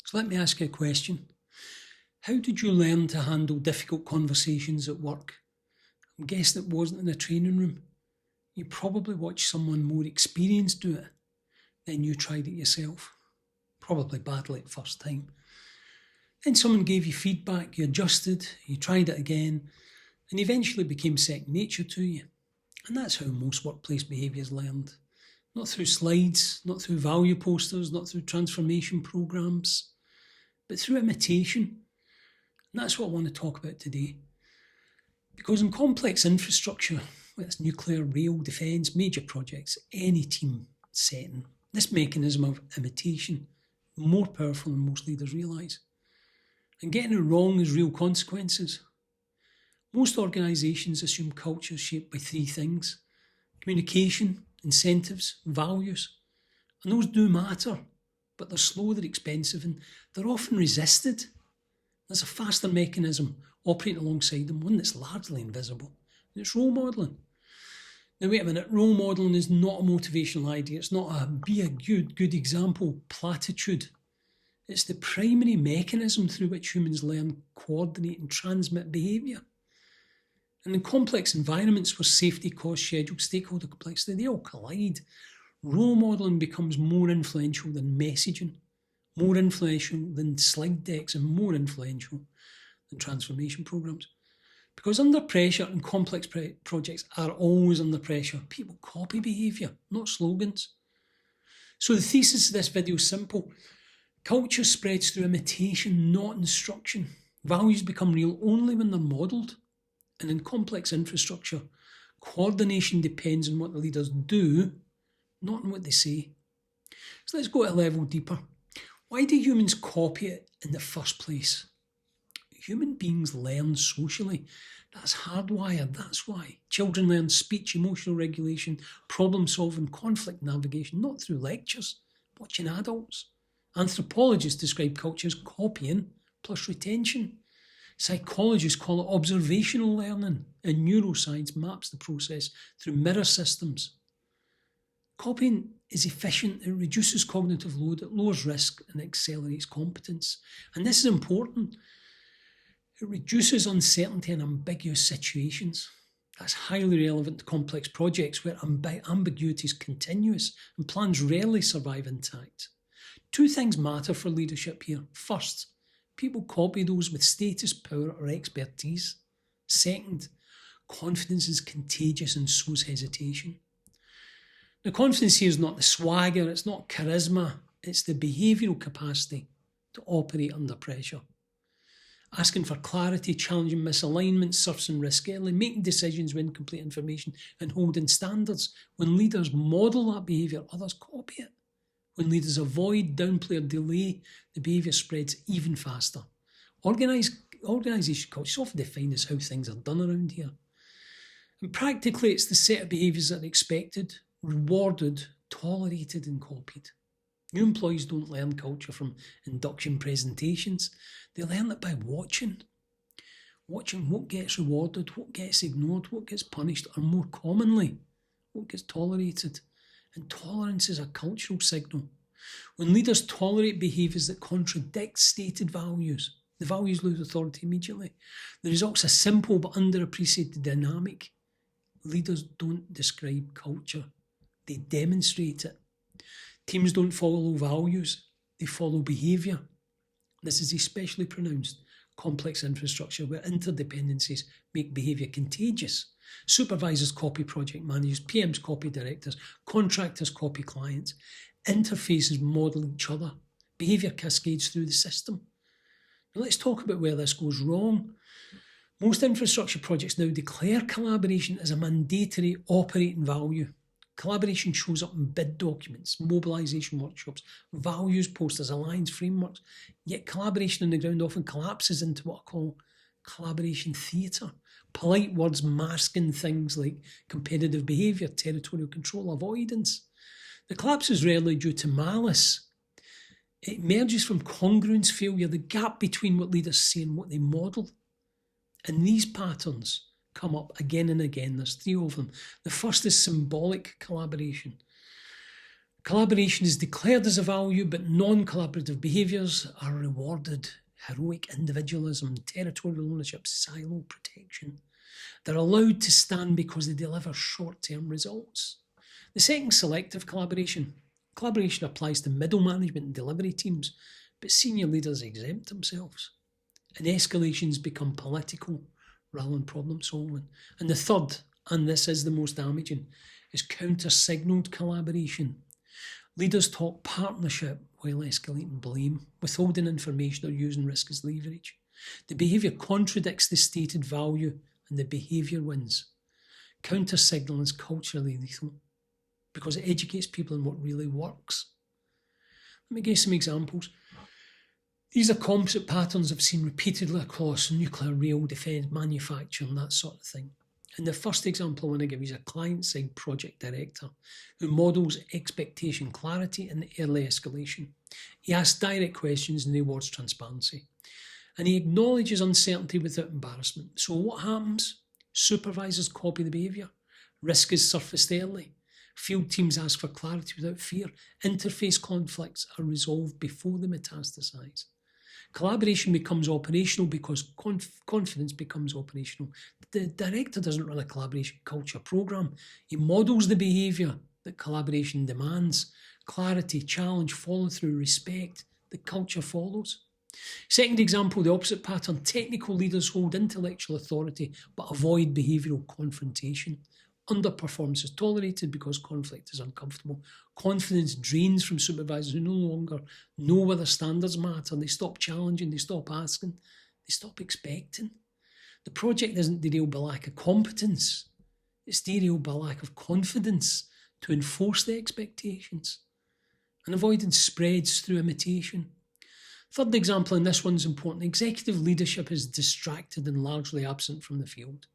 So let me ask you a question. How did you learn to handle difficult conversations at work? I'm guessing it wasn't in a training room. You probably watched someone more experienced do it, then you tried it yourself. Probably badly at first time. Then someone gave you feedback, you adjusted, you tried it again, and eventually became second nature to you. And that's how most workplace behaviour is learned. Not through slides, not through value posters, not through transformation programmes, but through imitation. And that's what I want to talk about today. Because in complex infrastructure, whether it's nuclear, rail, defence, major projects, any team setting, this mechanism of imitation is more powerful than most leaders realise. And getting it wrong has real consequences. Most organisations assume culture is shaped by three things: communication, incentives, values. And those do matter, but they're slow, they're expensive, and they're often resisted. There's a faster mechanism operating alongside them, one that's largely invisible, and it's role modelling. Now wait a minute, role modelling is not a motivational idea, it's not a be a good example platitude. It's the primary mechanism through which humans learn, coordinate and transmit behaviour. And in complex environments where safety, cost, schedule, stakeholder complexity, they all collide, role modelling becomes more influential than messaging, more influential than slide decks, and more influential than transformation programmes. Because under pressure, and complex projects are always under pressure, people copy behaviour, not slogans. So the thesis of this video is simple. Culture spreads through imitation, not instruction. Values become real only when they're modelled. And in complex infrastructure, coordination depends on what the leaders do, not on what they say. So let's go a level deeper. Why do humans copy it in the first place? Human beings learn socially. That's hardwired, that's why. Children learn speech, emotional regulation, problem solving, conflict navigation, not through lectures, watching adults. Anthropologists describe culture as copying plus retention. Psychologists call it observational learning, and neuroscience maps the process through mirror systems. Copying is efficient, it reduces cognitive load, it lowers risk and accelerates competence. And this is important. It reduces uncertainty in ambiguous situations. That's highly relevant to complex projects where ambiguity is continuous and plans rarely survive intact. Two things matter for leadership here. First, people copy those with status, power or expertise. Second, confidence is contagious and sows hesitation. Now, confidence here is not the swagger, it's not charisma, it's the behavioural capacity to operate under pressure. Asking for clarity, challenging misalignment, surfacing risk early, making decisions with incomplete information and holding standards. When leaders model that behaviour, others copy it. When leaders avoid, downplay or delay, the behaviour spreads even faster. Organisation culture is often defined as how things are done around here. And practically it's the set of behaviours that are expected, rewarded, tolerated and copied. New employees don't learn culture from induction presentations. They learn it by watching. Watching what gets rewarded, what gets ignored, what gets punished, or more commonly, what gets tolerated. And tolerance is a cultural signal. When leaders tolerate behaviours that contradict stated values, the values lose authority immediately. The result's a simple but underappreciated dynamic. Leaders don't describe culture, they demonstrate it. Teams don't follow values, they follow behaviour. This is especially pronounced complex infrastructure where interdependencies make behaviour contagious. Supervisors copy project managers, PMs copy directors, contractors copy clients, interfaces model each other, behaviour cascades through the system. Now let's talk about where this goes wrong. Most infrastructure projects now declare collaboration as a mandatory operating value. Collaboration shows up in bid documents, mobilisation workshops, values posters, alliance frameworks, yet collaboration on the ground often collapses into what I call collaboration theatre. Polite words masking things like competitive behaviour, territorial control, avoidance. The collapse is rarely due to malice. It emerges from congruence failure, the gap between what leaders say and what they model. And these patterns come up again and again. There's three of them. The first is symbolic collaboration. Collaboration is declared as a value, but non-collaborative behaviours are rewarded. Heroic individualism, territorial ownership, silo protection. They're allowed to stand because they deliver short-term results. The second, selective collaboration. Collaboration applies to middle management and delivery teams, but senior leaders exempt themselves. And escalations become political rather than problem solving. And the third, and this is the most damaging, is counter-signalled collaboration. Leaders talk partnership while escalating blame, withholding information or using risk as leverage. The behaviour contradicts the stated value and the behaviour wins. Counter-signalling is culturally lethal because it educates people on what really works. Let me give some examples. These are composite patterns I've seen repeatedly across nuclear, rail, defence, manufacturing, that sort of thing. And the first example I want to give is a client-side project director who models expectation clarity and early escalation. He asks direct questions and rewards transparency. And he acknowledges uncertainty without embarrassment. So what happens? Supervisors copy the behaviour. Risk is surfaced early. Field teams ask for clarity without fear. Interface conflicts are resolved before they metastasise. Collaboration becomes operational because confidence becomes operational. The director doesn't run a collaboration culture programme. He models the behaviour that collaboration demands. Clarity, challenge, follow through, respect. The culture follows. Second example, the opposite pattern. Technical leaders hold intellectual authority but avoid behavioural confrontation. Underperformance is tolerated because conflict is uncomfortable. Confidence drains from supervisors who no longer know whether standards matter. They stop challenging, they stop asking, they stop expecting. The project isn't derailed by lack of competence. It's derailed by lack of confidence to enforce the expectations. And avoidance spreads through imitation. Third example, and this one's important, executive leadership is distracted and largely absent from the field.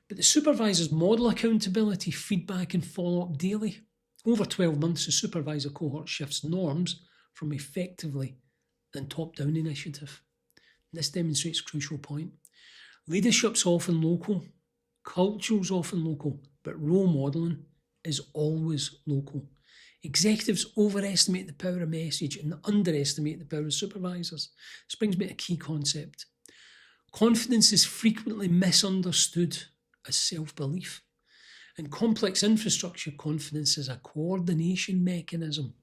But the supervisors model accountability, feedback and follow-up daily. Over 12 months, the supervisor cohort shifts norms from effectively than top-down initiative. This demonstrates a crucial point. Leadership's often local, culture's often local, but role modelling is always local. Executives overestimate the power of message and underestimate the power of supervisors. This brings me to a key concept. Confidence is frequently misunderstood as self-belief. In complex infrastructure, confidence is a coordination mechanism.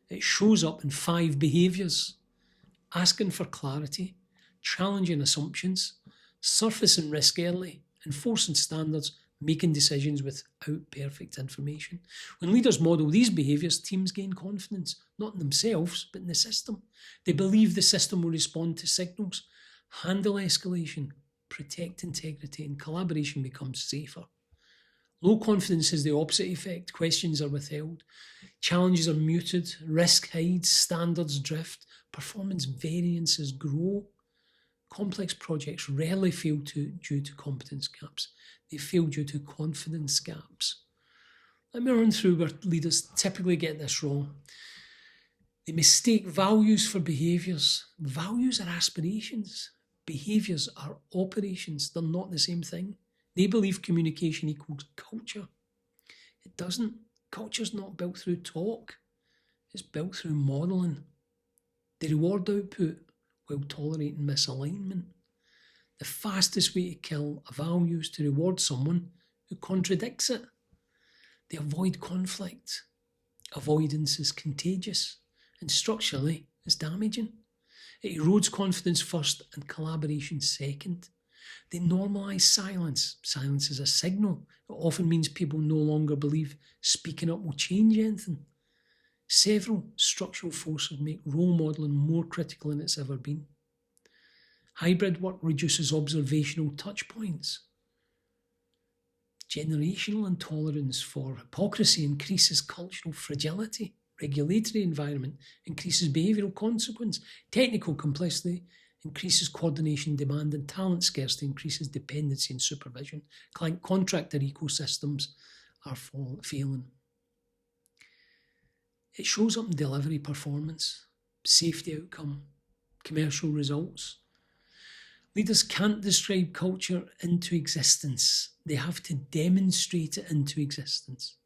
It shows up in 5 behaviours: asking for clarity, challenging assumptions, surfacing risk early, enforcing standards, making decisions without perfect information. When leaders model these behaviours, teams gain confidence, not in themselves, but in the system. They believe the system will respond to signals, handle escalation, protect integrity, and collaboration becomes safer. Low confidence has the opposite effect. Questions are withheld, challenges are muted, risk hides, standards drift, performance variances grow. Complex projects rarely fail due to competence gaps. They fail due to confidence gaps. Let me run through where leaders typically get this wrong. They mistake values for behaviours. Values are aspirations. Behaviours are operations. They're not the same thing. They believe communication equals culture. It doesn't. Culture's not built through talk. It's built through modelling. They reward output while tolerating misalignment. The fastest way to kill a value is to reward someone who contradicts it. They avoid conflict. Avoidance is contagious and structurally is damaging. It erodes confidence first and collaboration second. They normalise silence. Silence is a signal. It often means people no longer believe speaking up will change anything. Several structural forces make role modelling more critical than it's ever been. Hybrid work reduces observational touch points. Generational intolerance for hypocrisy increases cultural fragility. Regulatory environment increases behavioural consequence. Technical complexity increases coordination demand, and talent scarcity increases dependency and supervision. Client-contractor ecosystems are failing. It shows up in delivery performance, safety outcome, commercial results. Leaders can't describe culture into existence. They have to demonstrate it into existence.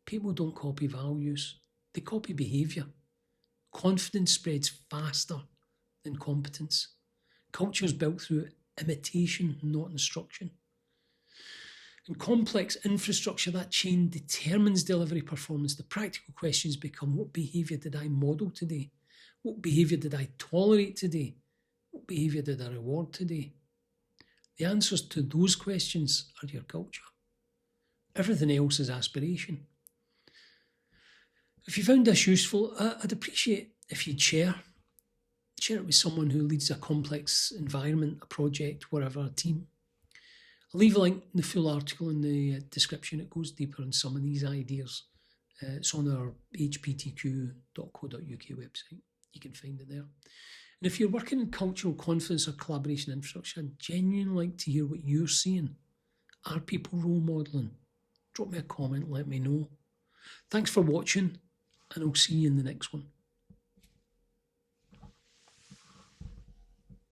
People don't copy values. They copy behaviour. Confidence spreads faster than competence. Culture is built through imitation, not instruction. In complex infrastructure, that chain determines delivery performance. The practical questions become, what behaviour did I model today? What behaviour did I tolerate today? What behaviour did I reward today? The answers to those questions are your culture. Everything else is aspiration. If you found this useful, I'd appreciate if you'd share it with someone who leads a complex environment, a project, whatever, a team. I'll leave a link in the full article in the description. It goes deeper on some of these ideas. It's on our hptq.co.uk website. You can find it there. And if you're working in cultural confidence or collaboration infrastructure, I'd genuinely like to hear what you're seeing. Are people role modelling? Drop me a comment, let me know. Thanks for watching, and I'll see you in the next one.